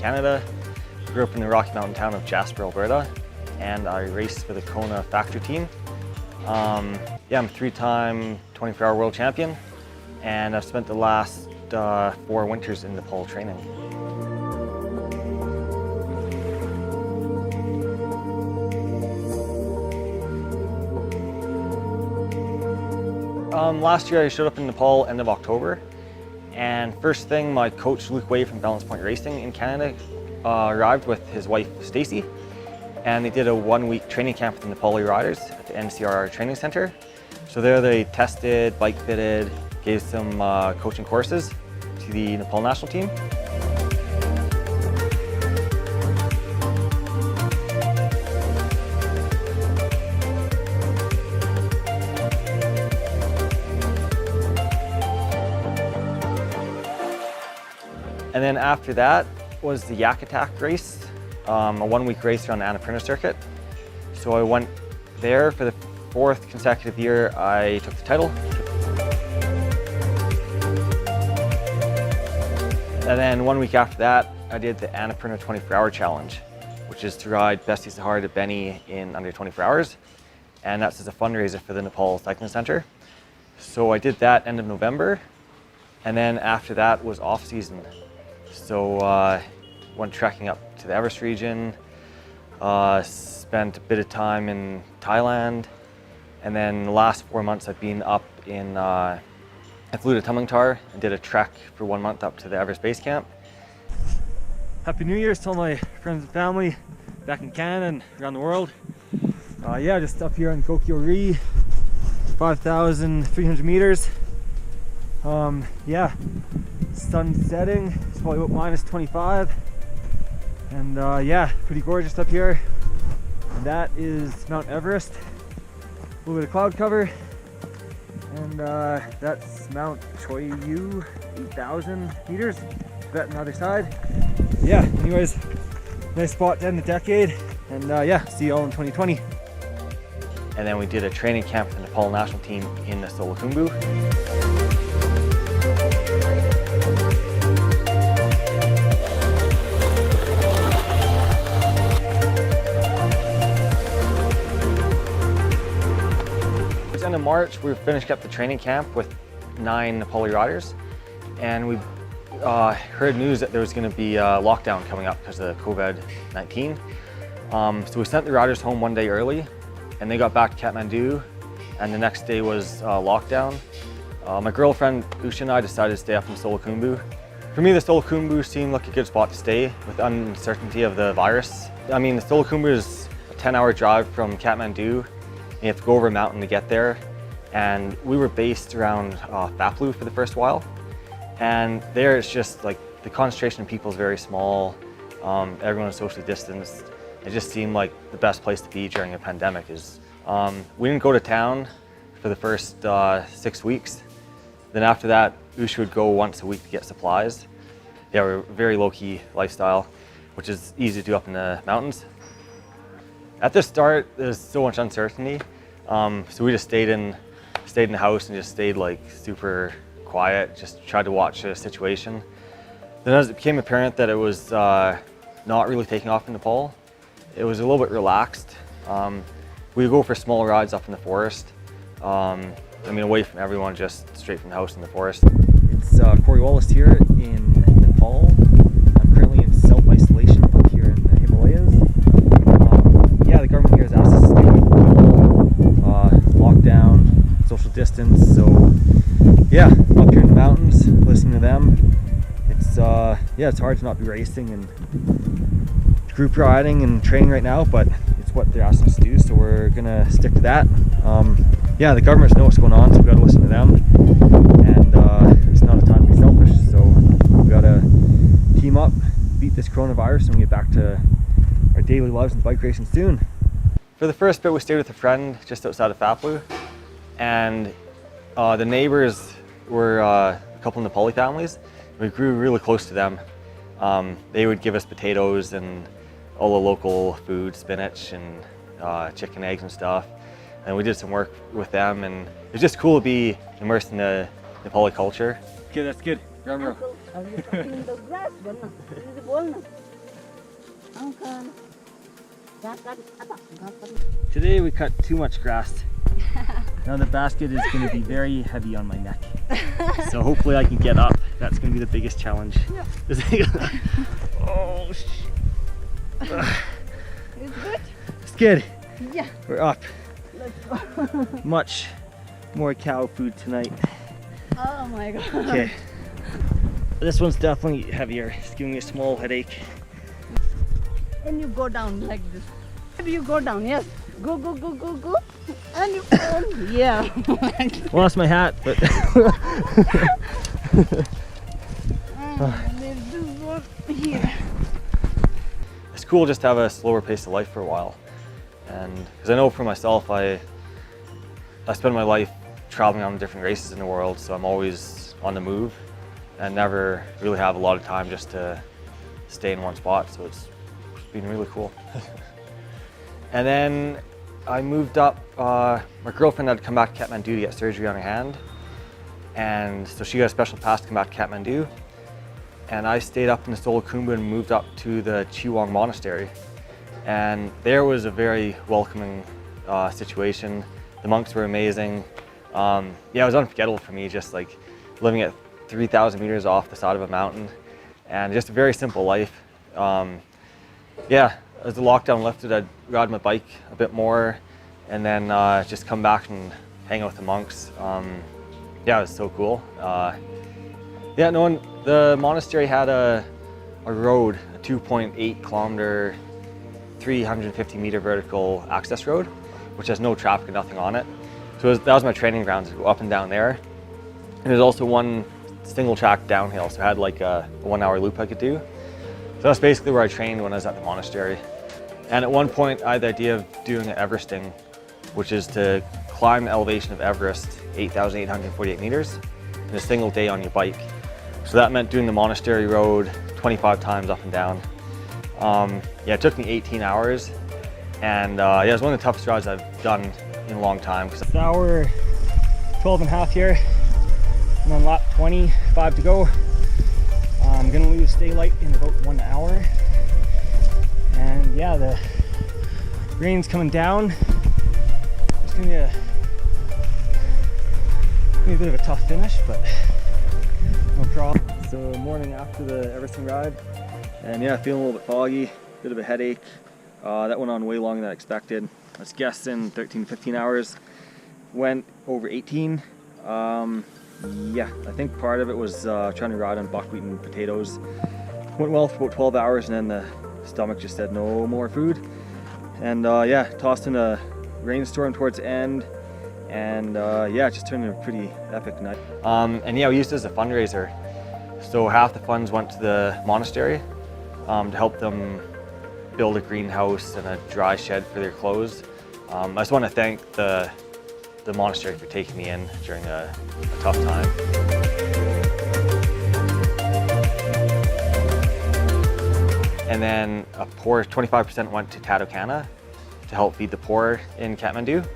Canada. Grew up in the Rocky Mountain town of Jasper, Alberta, and I raced for the Kona factory team. I'm a 3-time 24-hour world champion, and I've spent the last 4 winters in Nepal training. Last year I showed up in Nepal end of October, and first thing my coach Luke Way from Balance Point Racing in Canada arrived with his wife Stacy, and they did a 1-week training camp with the Nepali riders at the NCR training center. So there they tested, bike fitted, gave some coaching courses to the Nepal national team. And then after that was the Yak Attack race, a 1-week race around the Annapurna circuit. So I went there for the 4th consecutive year. I took the title. And then 1 week after that, I did the Annapurna 24-hour challenge, which is to ride Besti Sahara to Beni in under 24 hours. And that's as a fundraiser for the Nepal Cycling Center. So I did that end of November. And then after that was off season. So went trekking up to the Everest region, spent a bit of time in Thailand, and then the last 4 months I've been up in, I flew to Tumlingtar and did a trek for 1 month up to the Everest base camp. Happy New Year's to all my friends and family back in Canada and around the world. Yeah, just up here on Gokyo-ri, 5,300 meters. Yeah, sun setting, it's probably about minus 25, and yeah, pretty gorgeous up here. And that is Mount Everest, a little bit of cloud cover, and that's Mount Choyu, 8,000 meters, that on the other side. Yeah, anyways, nice spot to end the decade, and yeah, see you all in 2020. And then we did a training camp with the Nepal national team in the Solukhumbu. End of March, we finished up the training camp with 9 Nepali riders, and we heard news that there was going to be a lockdown coming up because of COVID-19. So we sent the riders home 1 day early, and they got back to Kathmandu, and the next day was lockdown. My girlfriend Usha and I decided to stay up in Solukhumbu. For me, the Solukhumbu seemed like a good spot to stay with the uncertainty of the virus. I mean, the Solukhumbu is a 10-hour drive from Kathmandu. You have to go over a mountain to get there, and we were based around Phaplu for the first while, and there it's just like the concentration of people is very small. Everyone is socially distanced. It just seemed like the best place to be during a pandemic. We didn't go to town for the first 6 weeks. Then after that, Usha would go once a week to get supplies. Yeah, we're a very low-key lifestyle, which is easy to do up in the mountains. At the start, there's so much uncertainty, so we just stayed in the house and just stayed like super quiet, just tried to watch the situation. Then as it became apparent that it was not really taking off in Nepal, it was a little bit relaxed. We would go for small rides up in the forest, I mean away from everyone, just straight from the house in the forest. It's Cory Wallace here in Nepal. I'm currently in self-isolation up here in the Himalayas. Yeah, the government here has asked us to stay away from people, lockdown, social distance. So yeah, up here in the mountains, listening to them. It's yeah, it's hard to not be racing and group riding and training right now, but it's what they're asking us to do, so we're gonna stick to that. Yeah, the governments know what's going on, so we gotta listen to them. And it's not a time to be selfish, so we gotta team up, beat this coronavirus, and get back to our daily lives and bike racing soon. For the first bit, we stayed with a friend just outside of Phaplu, and the neighbors were a couple of Nepali families. We grew really close to them. They would give us potatoes and all the local food, spinach and chicken, eggs and stuff. And we did some work with them, and it was just cool to be immersed in the Nepali culture. Okay, that's good. Today we cut too much grass. Now the basket is going to be very heavy on my neck. So hopefully I can get up. That's going to be the biggest challenge. Yeah. Oh shit. It's good? It's good. Yeah. We're up. Let's go. Much more cow food tonight. Oh my god. Okay. This one's definitely heavier. It's giving me a small headache. And you go down like this. You go down, yes. Go, go, go, go, go. And you fall. Yeah. Lost my hat, but There's this one here. it's cool just to have a slower pace of life for a while. And because I know for myself, I spend my life traveling on different races in the world, so I'm always on the move and never really have a lot of time just to stay in one spot. So it's been really cool. And then I moved up, my girlfriend had to come back to Kathmandu to get surgery on her hand. And so she got a special pass to come back to Kathmandu. And I stayed up in the Solukhumbu and moved up to the Chiwang Monastery. And there was a very welcoming situation. The monks were amazing. Yeah, it was unforgettable for me, just like living at 3,000 meters off the side of a mountain and just a very simple life. Yeah, as the lockdown lifted, I'd ride my bike a bit more and then just come back and hang out with the monks. Yeah, it was so cool. Yeah, the monastery had a road, a 2.8 kilometer, 350 meter vertical access road, which has no traffic and nothing on it. So that was my training grounds, to go up and down there. And there's also one single track downhill, so I had like a 1 hour loop I could do. So that's basically where I trained when I was at the monastery. And at one point I had the idea of doing an Everesting, which is to climb the elevation of Everest, 8,848 meters, in a single day on your bike. So that meant doing the Monastery Road 25 times up and down. Yeah, it took me 18 hours. And yeah, it was one of the toughest rides I've done in a long time. It's hour 12 and a half here. I'm on lap 25 to go. I'm gonna lose daylight in about 1 hour. And yeah, the rain's coming down. It's gonna be a bit of a tough finish, but no problem. So morning after the Everesting ride, and yeah, feeling a little bit foggy, bit of a headache. That went on way longer than I expected. I was guessing 13 to 15 hours. Went over 18. Yeah, I think part of it was trying to ride on buckwheat and potatoes. Went well for about 12 hours and then the stomach just said no more food. And yeah, tossed in a rainstorm towards the end. And yeah, it just turned into a pretty epic night. And yeah, we used it as a fundraiser. So half the funds went to the monastery to help them build a greenhouse and a dry shed for their clothes. I just want to thank the monastery for taking me in during a tough time. And then a poor 25% went to Kona to help feed the poor in Kathmandu.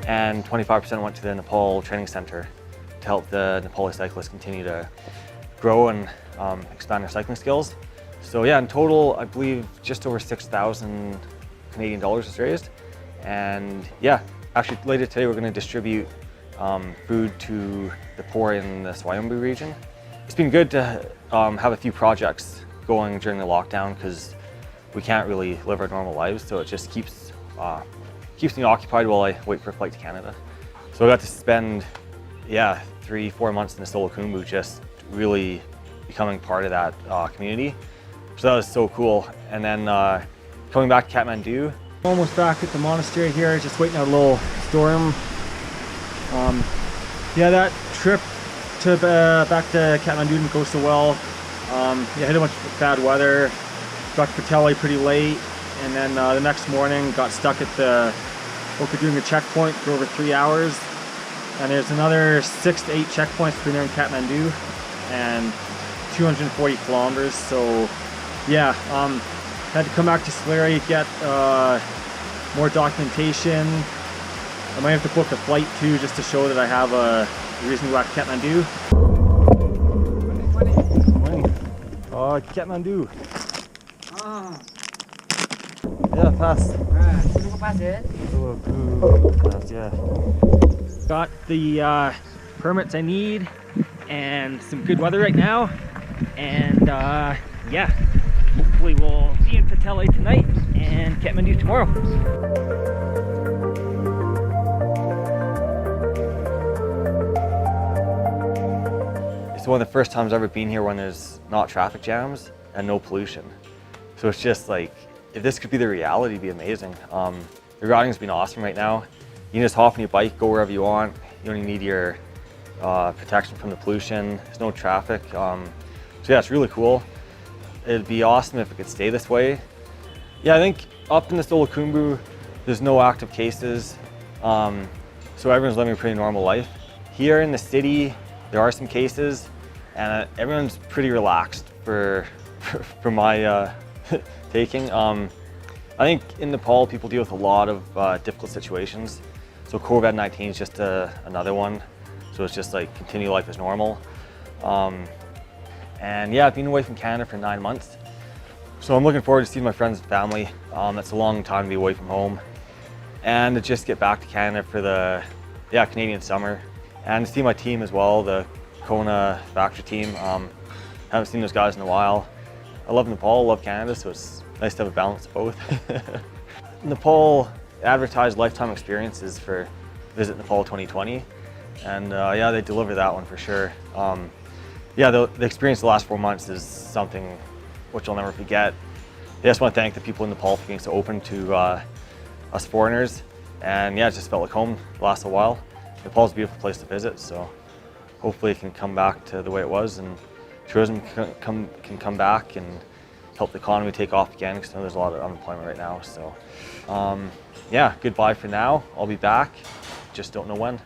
And 25% went to the Nepal Training Center to help the Nepali cyclists continue to grow and expand their cycling skills. So yeah, in total, I believe just over 6,000 Canadian dollars was raised. And yeah, actually later today we're going to distribute food to the poor in the Solukhumbu region. It's been good to have a few projects going during the lockdown because we can't really live our normal lives, so it just keeps me occupied while I wait for a flight to Canada. So I got to spend, yeah, 3-4 months in the Solukhumbu just really becoming part of that community. So that was so cool. And then coming back to Kathmandu. Almost back at the monastery here, just waiting out a little storm. Yeah, that trip to back to Kathmandu didn't go so well. Yeah, had a bunch of bad weather. Got to Pateli pretty late, and then the next morning got stuck at the Okadunga checkpoint for over 3 hours. And there's another 6 to 8 checkpoints between there and Kathmandu, and 240 kilometers. So yeah, had to come back to Slurry, get more documentation. I might have to book a flight too, just to show that I have a reason to go back to Kathmandu. Oh, Kathmandu. Ah, Yeah, pass. sudah pas ya? Pass, yeah. Got the permits I need and some good weather right now. And yeah, hopefully we'll be in Patele tonight and Kathmandu tomorrow. It's one of the first times I've ever been here when there's not traffic jams and no pollution. So it's just like, if this could be the reality, it'd be amazing. The routing's been awesome right now. You can just hop on your bike, go wherever you want. You don't even need your protection from the pollution. There's no traffic. So yeah, it's really cool. It'd be awesome if it could stay this way. Yeah, I think up in the Solukhumbu, there's no active cases. So everyone's living a pretty normal life. Here in the city, there are some cases, and everyone's pretty relaxed for my taking. I think in Nepal, people deal with a lot of difficult situations. So COVID-19 is just another one. So it's just like continue life as normal. And yeah, I've been away from Canada for 9 months. So I'm looking forward to seeing my friends and family. That's a long time to be away from home. And to just get back to Canada for the Canadian summer. And to see my team as well, the Kona factory team. Haven't seen those guys in a while. I love Nepal, love Canada, so it's nice to have a balance of both. Nepal advertised lifetime experiences for Visit Nepal 2020. And yeah, they deliver that one for sure. Yeah, the experience the last 4 months is something which I'll never forget. I just want to thank the people in Nepal for being so open to us foreigners. And yeah, it just felt like home the last while. Nepal's a beautiful place to visit, so hopefully it can come back to the way it was, and tourism can come back and help the economy take off again, because I know there's a lot of unemployment right now. So yeah, goodbye for now. I'll be back, just don't know when.